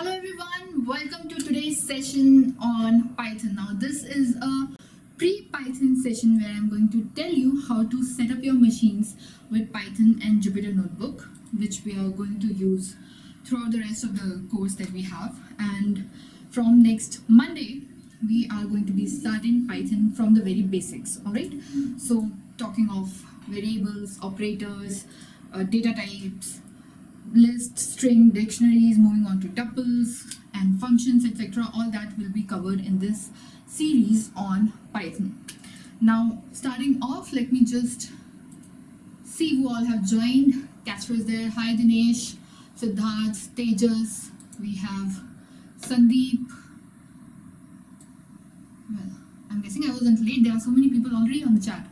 Hello everyone, welcome to today's session on Python. Now this is a pre-Python session where I'm going to tell you how to set up your machines with Python and Jupyter Notebook, which we are going to use throughout the rest of the course that we have. And from next Monday, we are going to be starting Python from the very basics, alright? So talking of variables, operators, data types, list, string, dictionaries, moving on to tuples and functions, etc. All that will be covered in this series on Python. Now, starting off, let me just see who all have joined. Casper is there. Hi Dinesh, Siddharth, Tejas. We have Sandeep. Well, I'm guessing I wasn't late. There are so many people already on the chat.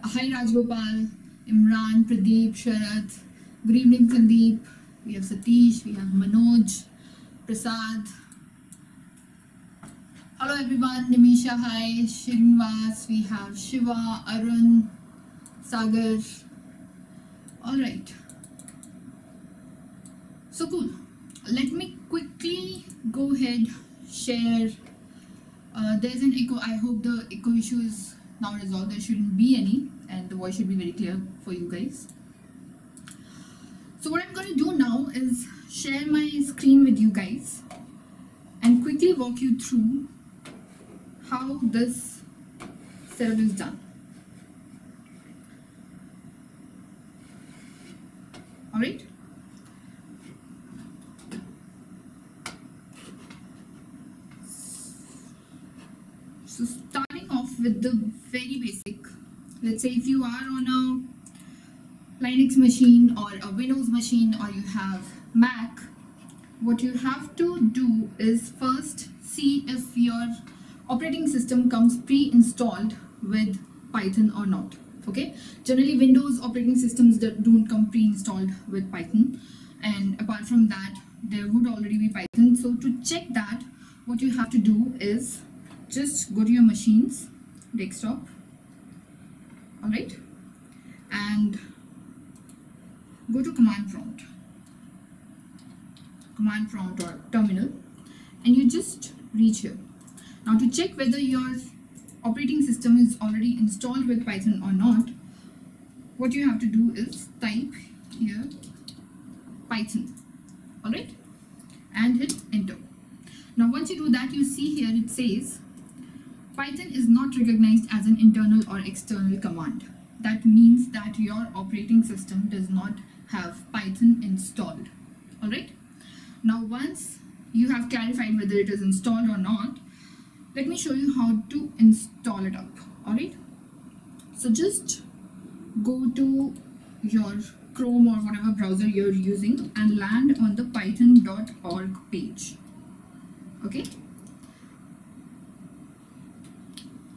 Hi Rajgopal, Imran, Pradeep, Sharath. Good evening, Sandeep. We have Satish, we have Manoj, Prasad. Hello everyone, Nimisha, hi, Srinivas, we have Shiva, Arun, Sagar. Alright. So cool. Let me quickly go ahead, share. There's an echo. I hope the echo issue is now resolved. There shouldn't be any and the voice should be very clear for you guys. So what I'm going to do now is share my screen with you guys and quickly walk you through how this setup is done. Alright? So starting off with the very basic, let's say if you are on a Linux machine or a Windows machine or you have Mac, what you have to do is first see if your operating system comes pre-installed with Python or not. Okay, generally Windows operating systems don't come pre-installed with Python, and apart from that there would already be Python. So to check that, what you have to do is just go to your machine's desktop, alright, and go to command prompt or terminal, and you just reach here. Now to check whether your operating system is already installed with Python or not, what you have to do is type here Python, alright, and hit enter. Now once you do that, you see here it says Python is not recognized as an internal or external command. That means that your operating system does not have Python installed. Alright. Now once you have clarified whether it is installed or not, let me show you how to install it up. Alright. So just go to your Chrome or whatever browser you're using and land on the python.org page. Okay.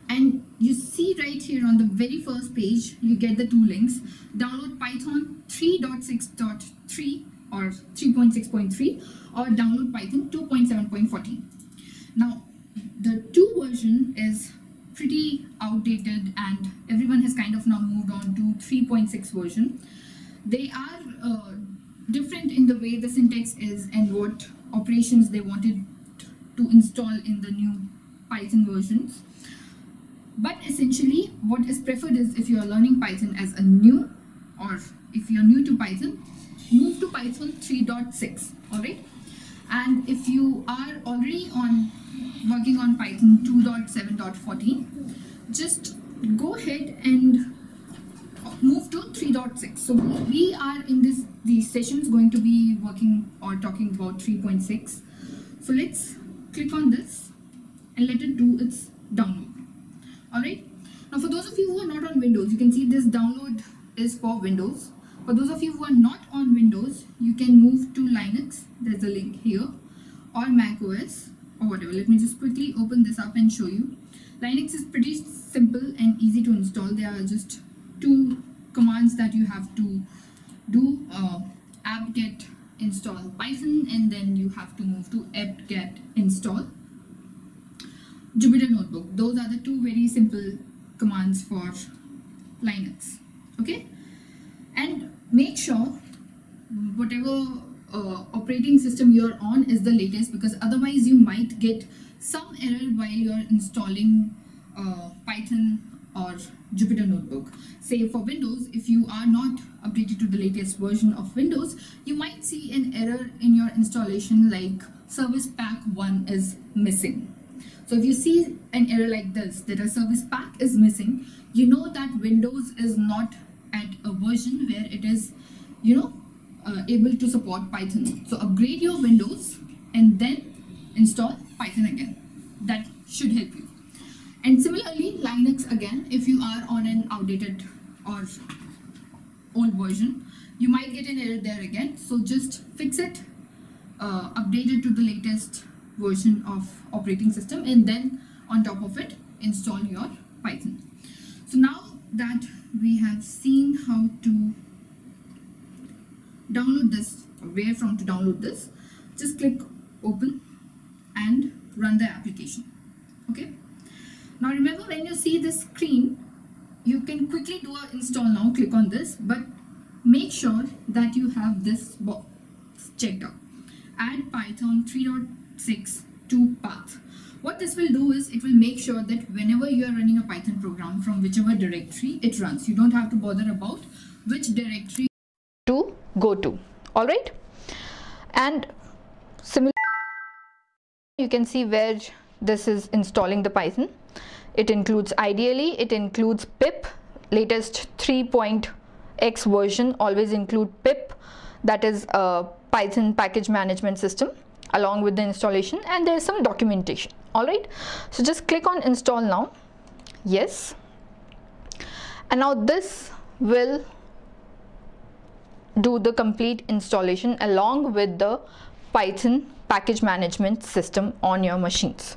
And you see right here on the very first page, you get the two links. Download Python 3.6.3 or 3.6.3 or download Python 2.7.14. Now, the 2 version is pretty outdated and everyone has kind of now moved on to 3.6 version. They are different in the way the syntax is and what operations they wanted to install in the new Python versions. But essentially, what is preferred is if you are learning Python as a new, or if you are new to Python, move to Python 3.6, alright? And if you are already working on Python 2.7.14, just go ahead and move to 3.6. So we are in these sessions going to be working or talking about 3.6. So let's click on this and let it do its download. Alright, now for those of you who are not on Windows, you can see this download is for Windows. For those of you who are not on Windows, you can move to Linux, there's a link here, or Mac OS or whatever. Let me just quickly open this up and show you. Linux is pretty simple and easy to install. There are just 2 commands that you have to do, apt-get install Python, and then you have to move to apt-get install Jupyter Notebook. Those are the 2 very simple commands for Linux. Okay, and make sure whatever operating system you're on is the latest, because otherwise you might get some error while you're installing Python or Jupyter Notebook. Say for Windows, if you are not updated to the latest version of Windows, you might see an error in your installation like Service Pack 1 is missing. So if you see an error like this, that a service pack is missing, you know that Windows is not at a version where it is, able to support Python. So upgrade your Windows and then install Python again. That should help you. And similarly, Linux again, if you are on an outdated or old version, you might get an error there again. So just fix it, update it to the latest version of operating system, and then on top of it install your Python. So now that we have seen how to download this, or where from to download this, just click open and run the application. Okay, now remember, when you see this screen, you can quickly do an install now. Click on this, but make sure that you have this box checked out. Add Python 3.6 to path. What this will do is it will make sure that whenever you are running a Python program from whichever directory it runs, you don't have to bother about which directory to go to. All right, and similarly you can see where this is installing the Python. It includes, ideally it includes pip, latest 3.x version always include pip, that is a Python package management system, along with the installation, and there is some documentation. All right, so just click on install now. Yes, and now this will do the complete installation along with the Python package management system on your machines.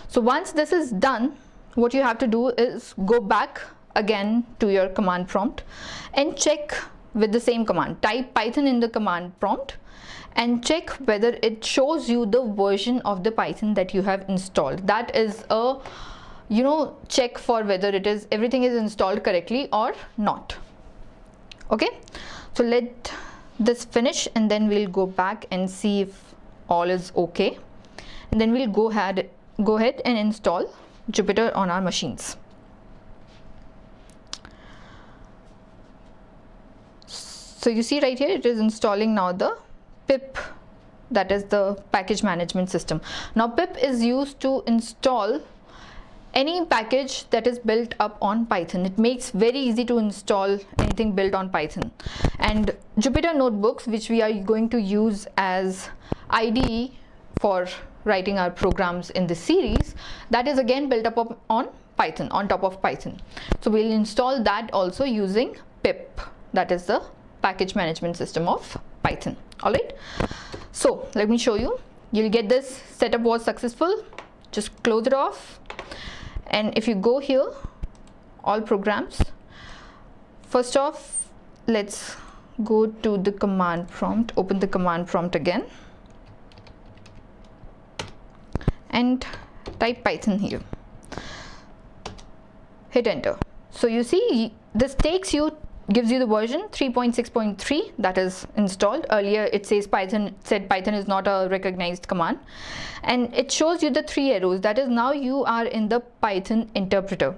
So once this is done, what you have to do is go back again to your command prompt and check with the same command. Type Python in the command prompt and check whether it shows you the version of the Python that you have installed. That is a check for whether it is everything is installed correctly or not. Okay, so let this finish and then we'll go back and see if all is okay, and then we'll go ahead and install Jupyter on our machines. So you see right here, it is installing now the pip, that is the package management system. Now pip is used to install any package that is built up on Python. It makes very easy to install anything built on Python. And Jupyter Notebooks, which we are going to use as IDE for writing our programs in this series, that is again built up on Python, on top of Python. So we'll install that also using pip, that is the package management system of Python. All right, so let me show you. You'll get this setup was successful. Just close it off, and if you go here, all programs, first off let's go to the command prompt, open the command prompt again and type Python here, hit enter. So you see this gives you the version 3.6.3 that is installed. Earlier it says Python is not a recognized command, and it shows you the 3 arrows. That is, now you are in the Python interpreter.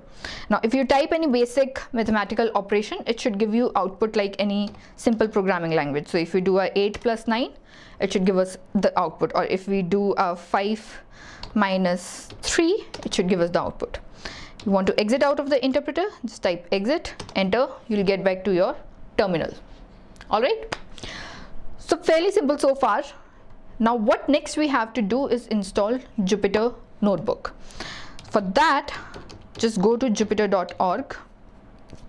Now if you type any basic mathematical operation, it should give you output like any simple programming language. So if we do a 8 plus 9, it should give us the output, or if we do a 5 minus 3, it should give us the output. You want to exit out of the interpreter, just type exit, enter, you'll get back to your terminal. All right, so fairly simple so far. Now what next we have to do is install Jupyter Notebook. For that, just go to jupyter.org.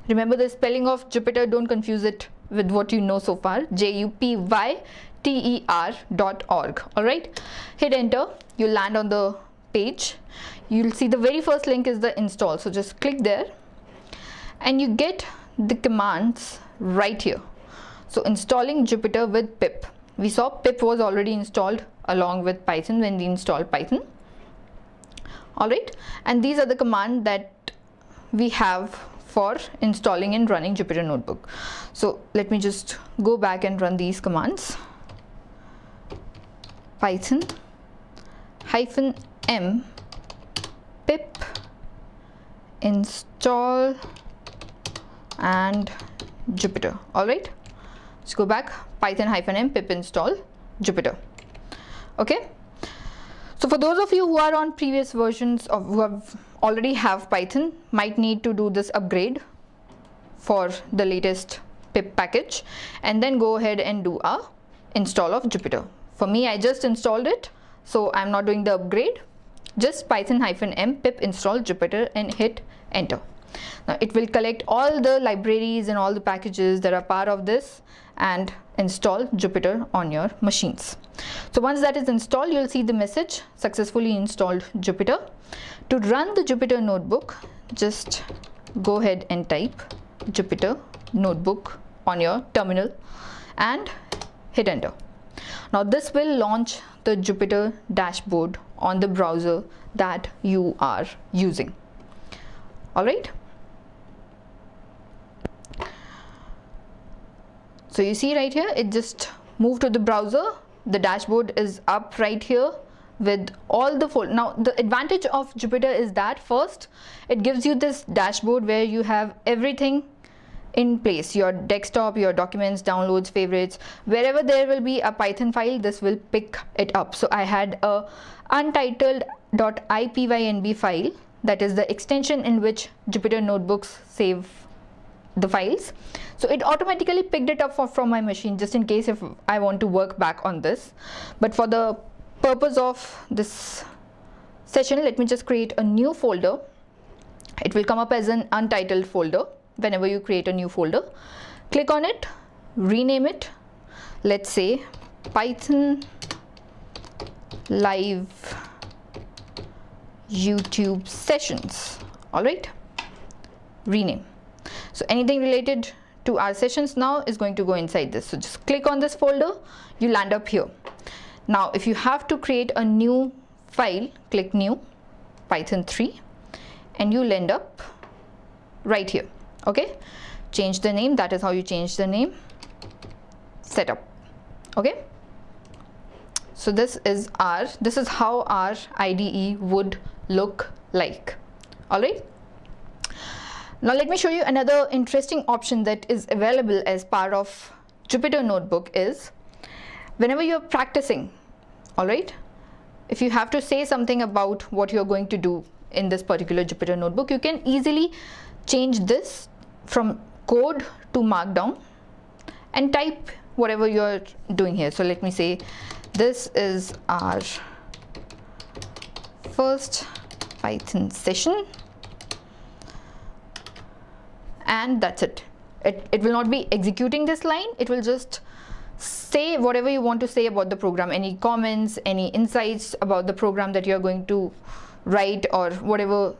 Remember the spelling of Jupyter, don't confuse it with what you know so far, jupyter.org. all right, hit enter, you'll land on the page. You'll see the very first link is the install, so just click there and you get the commands right here. So installing Jupyter with pip, we saw pip was already installed along with Python when we installed Python. All right, and these are the commands that we have for installing and running Jupyter Notebook. So let me just go back and run these commands. Python -m pip install and Jupyter. All right, let's go back. Python -m pip install Jupyter. Okay, so for those of you who are on previous versions of who have already have Python, might need to do this upgrade for the latest pip package and then go ahead and do a install of Jupyter. For me, I just installed it, so I'm not doing the upgrade. Just Python -m pip install Jupyter and hit enter. Now it will collect all the libraries and all the packages that are part of this and install Jupyter on your machines. So once that is installed, you'll see the message successfully installed Jupyter. To run the Jupyter notebook, just go ahead and type Jupyter notebook on your terminal and hit enter. Now this will launch the Jupyter dashboard on the browser that you are using. All right. So you see right here, it just moved to the browser. The dashboard is up right here with all the fold. Now the advantage of Jupyter is that first, it gives you this dashboard where you have everything in place, your desktop, your documents, downloads, favorites. Wherever there will be a Python file, this will pick it up. So I had a untitled.ipynb file, that is the extension in which Jupyter notebooks save the files. So it automatically picked it up from my machine, just in case if I want to work back on this. But for the purpose of this session, let me just create a new folder. It will come up as an untitled folder whenever you create a new folder. Click on it, rename it. Let's say Python live YouTube sessions. All right, rename. So anything related to our sessions now is going to go inside this. So just click on this folder, you land up here. Now if you have to create a new file, click new, Python 3, and you'll end up right here. Okay, change the name. That is how you change the name. Setup. Okay, so this is how our IDE would look like. All right, now let me show you another interesting option that is available as part of Jupyter notebook is whenever you're practicing. All right, if you have to say something about what you're going to do in this particular Jupyter notebook, you can easily change this from code to markdown and type whatever you're doing here. So let me say this is our first Python session, and that's it. It will not be executing this line. It will just say whatever you want to say about the program, any comments, any insights about the program that you're going to write, or whatever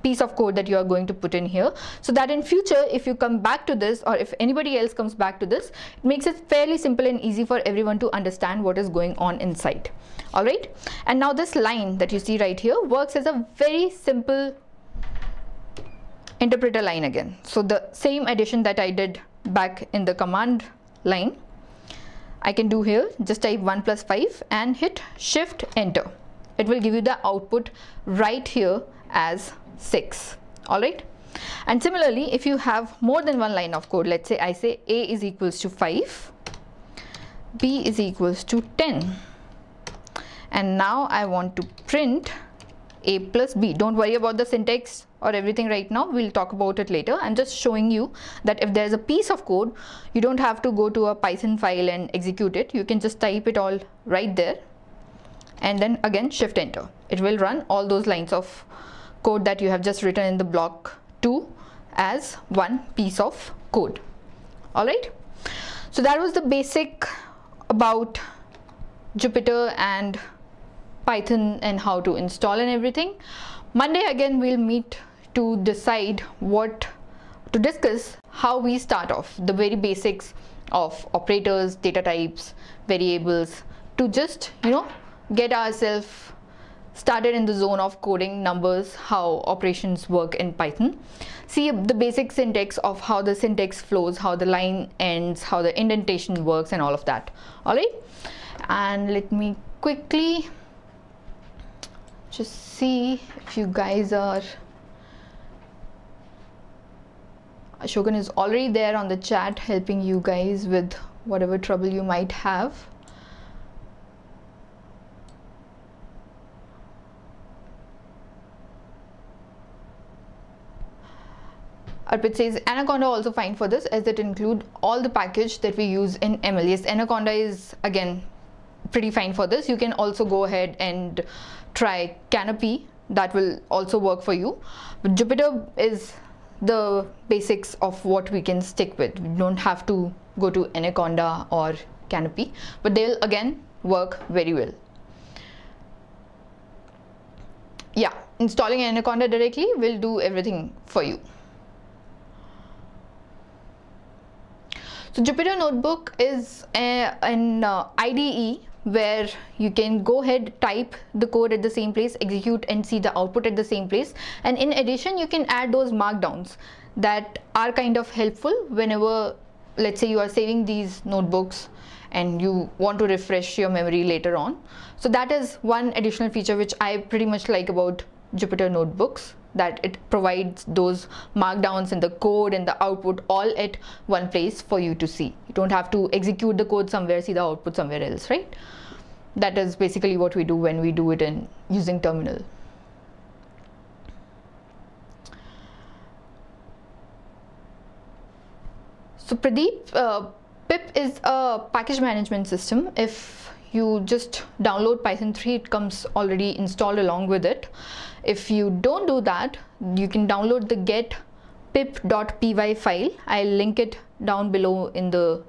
piece of code that you are going to put in here, so that in future if you come back to this, or if anybody else comes back to this, it makes it fairly simple and easy for everyone to understand what is going on inside. All right, and now this line that you see right here works as a very simple interpreter line again. So the same addition that I did back in the command line, I can do here. Just type 1 + 5 and hit shift enter. It will give you the output right here as 6. All right, and similarly if you have more than one line of code, let's say I say a is equals to 5, b is equals to 10, and now I want to print a plus b. Don't worry about the syntax or everything right now, we'll talk about it later. I'm just showing you that if there's a piece of code, you don't have to go to a Python file and execute it. You can just type it all right there and then again shift enter. It will run all those lines of code that you have just written in the block 2 as one piece of code. All right, so that was the basic about Jupyter and Python and how to install and everything. Monday again we'll meet to decide to discuss how we start off the very basics of operators, data types, variables, to just get ourselves started in the zone of coding numbers, how operations work in Python, see the basic syntax of how the syntax flows, how the line ends, how the indentation works, and all of that. All right, And let me quickly just see if you guys are. Ashokan is already there on the chat helping you guys with whatever trouble you might have. Arpit says Anaconda also fine for this, as it include all the package that we use in ML. Yes, Anaconda is again pretty fine for this. You can also go ahead and try Canopy, that will also work for you, but Jupyter is the basics of what we can stick with. We don't have to go to Anaconda or Canopy, but they'll again work very well. Yeah, installing Anaconda directly will do everything for you. So Jupyter Notebook is an IDE where you can go ahead, type the code at the same place, execute and see the output at the same place, and in addition you can add those markdowns that are kind of helpful whenever, let's say, you are saving these notebooks and you want to refresh your memory later on. So that is one additional feature which I pretty much like about Jupyter Notebooks, that it provides those markdowns and the code and the output all at one place for you to see. You don't have to execute the code somewhere, see the output somewhere else, right? That is basically what we do when we do it in using terminal. So Pradeep, pip is a package management system. If you just download Python 3, it comes already installed along with it. If you don't do that, you can download the get pip.py file. I'll link it down below in the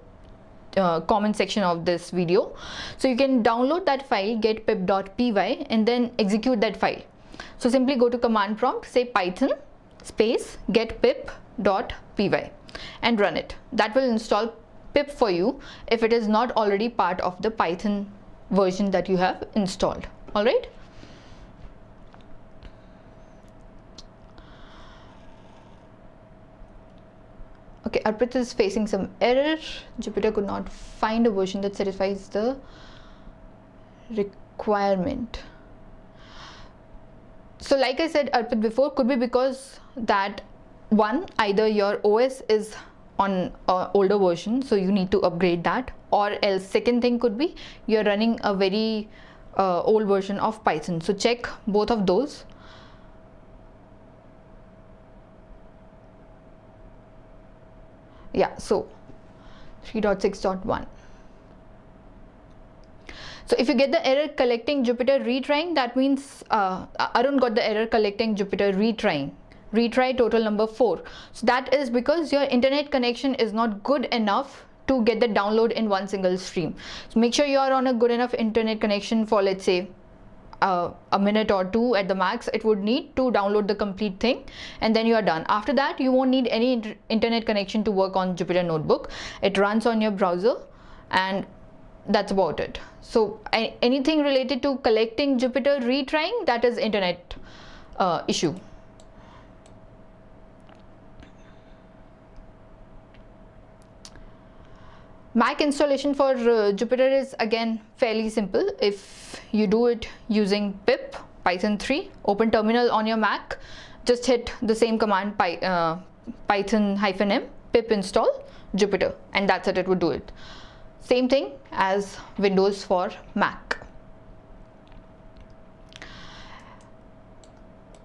comment section of this video. So you can download that file, get pip.py, and then execute that file. So simply go to command prompt, say Python space get pip.py and run it. That will install pip for you if it is not already part of the Python version that you have installed. All right. Okay, Arpit is facing some error. Jupyter could not find a version that satisfies the requirement. So like I said, Arpit, before, could be because that one, either your OS is on an older version, so you need to upgrade that, or else second thing could be you're running a very old version of Python. So check both of those. Yeah, so 3.6.1. So if you get the error collecting Jupyter retrying, that means Arun got the error collecting Jupyter retry total number 4. So that is because your internet connection is not good enough to get the download in one single stream. So make sure you are on a good enough internet connection for, let's say, a minute or two at the max it would need to download the complete thing, and then you are done. After that, you won't need any internet connection to work on Jupyter Notebook. It runs on your browser and that's about it. So anything related to collecting Jupyter retrying, that is internet issue. Mac installation for Jupyter is again fairly simple. If you do it using pip Python 3, open terminal on your Mac, just hit the same command python-m pip install Jupyter, and that's it, it would do it. Same thing as Windows for Mac.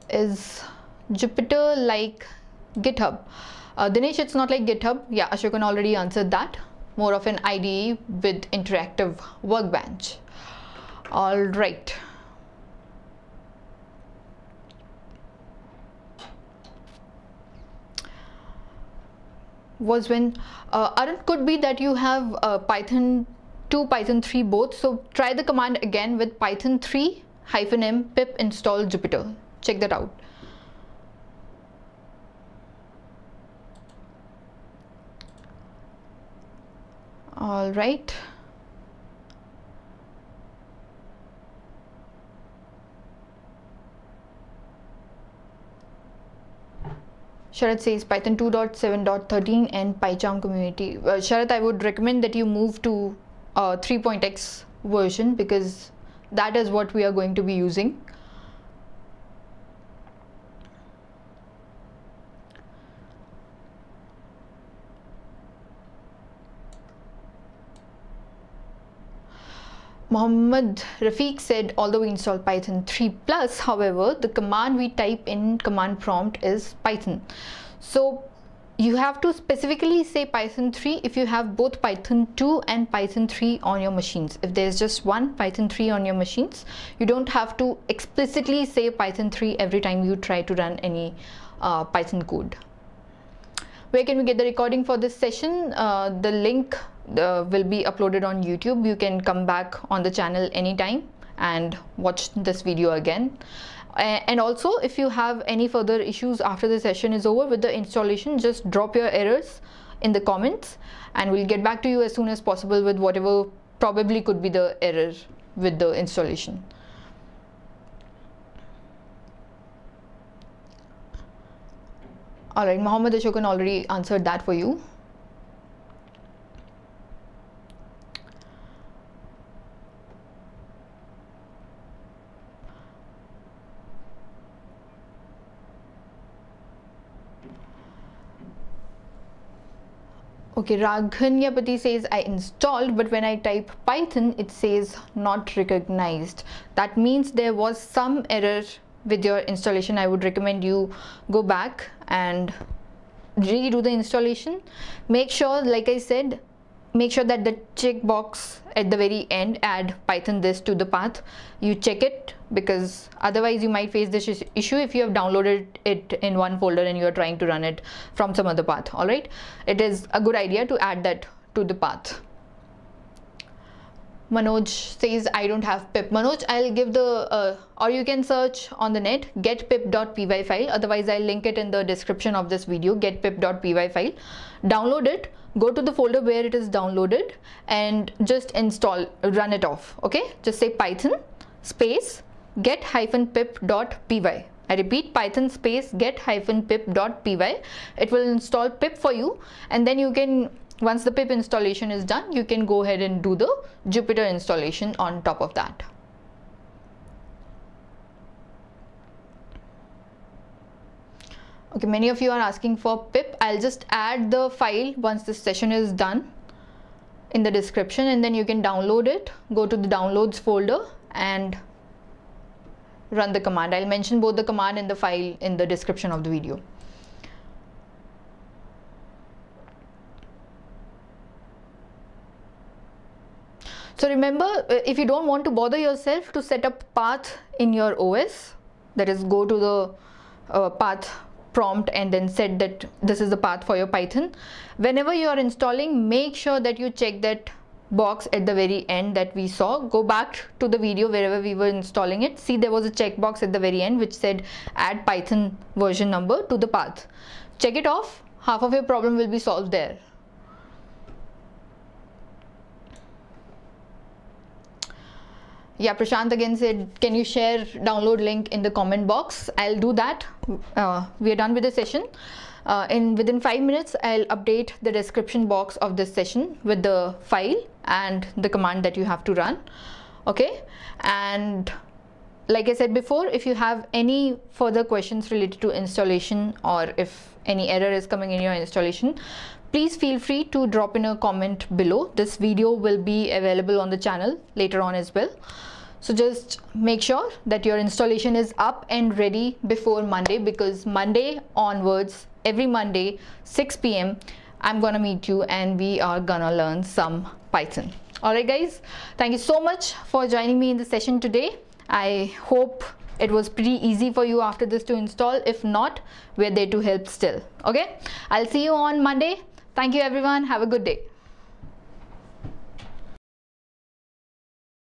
Is Jupyter like GitHub? Dinesh, it's not like GitHub. Yeah, Ashokan already answered that. More of an IDE with interactive workbench. All right. Was when Arun, could be that you have Python 2, Python 3 both. So try the command again with Python 3-m pip install Jupyter. Check that out. All right. Sharath says Python 2.7.13 and PyCharm community. Sharath, I would recommend that you move to 3.x version because that is what we are going to be using. Mohammed Rafiq said, although we install Python 3 plus, however, the command we type in command prompt is Python. So you have to specifically say Python 3 if you have both Python 2 and Python 3 on your machines. If there's just one Python 3 on your machines, you don't have to explicitly say Python 3 every time you try to run any Python code. Where can we get the recording for this session? The link will be uploaded on YouTube. You can come back on the channel anytime and watch this video again. And also, if you have any further issues after the session is over with the installation, just drop your errors in the comments and we'll get back to you as soon as possible with whatever probably could be the error with the installation. Alright, Mohammed Ashokan already answered that for you. Okay, Raghanyapati says, I installed, but when I type Python, it says not recognized. That means there was some error with your installation. I would recommend you go back and redo the installation. Make sure, like I said, make sure that the checkbox at the very end, add Python this to the path, you check it, because otherwise you might face this issue if you have downloaded it in one folder and you are trying to run it from some other path. All right, it is a good idea to add that to the path. Manoj says, I don't have pip. Manoj, I'll give the or you can search on the net getpip.py file. Otherwise, I'll link it in the description of this video. Getpip.py file. Download it. Go to the folder where it is downloaded and just install, run it off. Okay, just say Python space get-pip.py. I repeat, Python space get-pip.py. It will install pip for you, and then you can, once the pip installation is done, you can go ahead and do the Jupyter installation on top of that. Okay, many of you are asking for pip. I'll just add the file once this session is done in the description, and then you can download it. Go to the downloads folder and run the command. I'll mention both the command and the file in the description of the video. So remember, if you don't want to bother yourself to set up path in your OS, that is, go to the path prompt and then set that this is the path for your Python. Whenever you are installing, make sure that you check that box at the very end that we saw. Go back to the video wherever we were installing it. See, there was a checkbox at the very end which said add Python version number to the path. Check it off. Half of your problem will be solved there. Yeah, Prashant again said, can you share download link in the comment box? I'll do that. We are done with the session. Within 5 minutes, I'll update the description box of this session with the file and the command that you have to run. Okay, and like I said before, if you have any further questions related to installation, or if any error is coming in your installation, please feel free to drop in a comment below. This video will be available on the channel later on as well. So just make sure that your installation is up and ready before Monday, because Monday onwards, every Monday 6 p.m. I'm gonna meet you and we are gonna learn some Python. Alright guys, thank you so much for joining me in the session today. I hope it was pretty easy for you after this to install. If not, we're there to help still. Okay, I'll see you on Monday. Thank you everyone. Have a good day.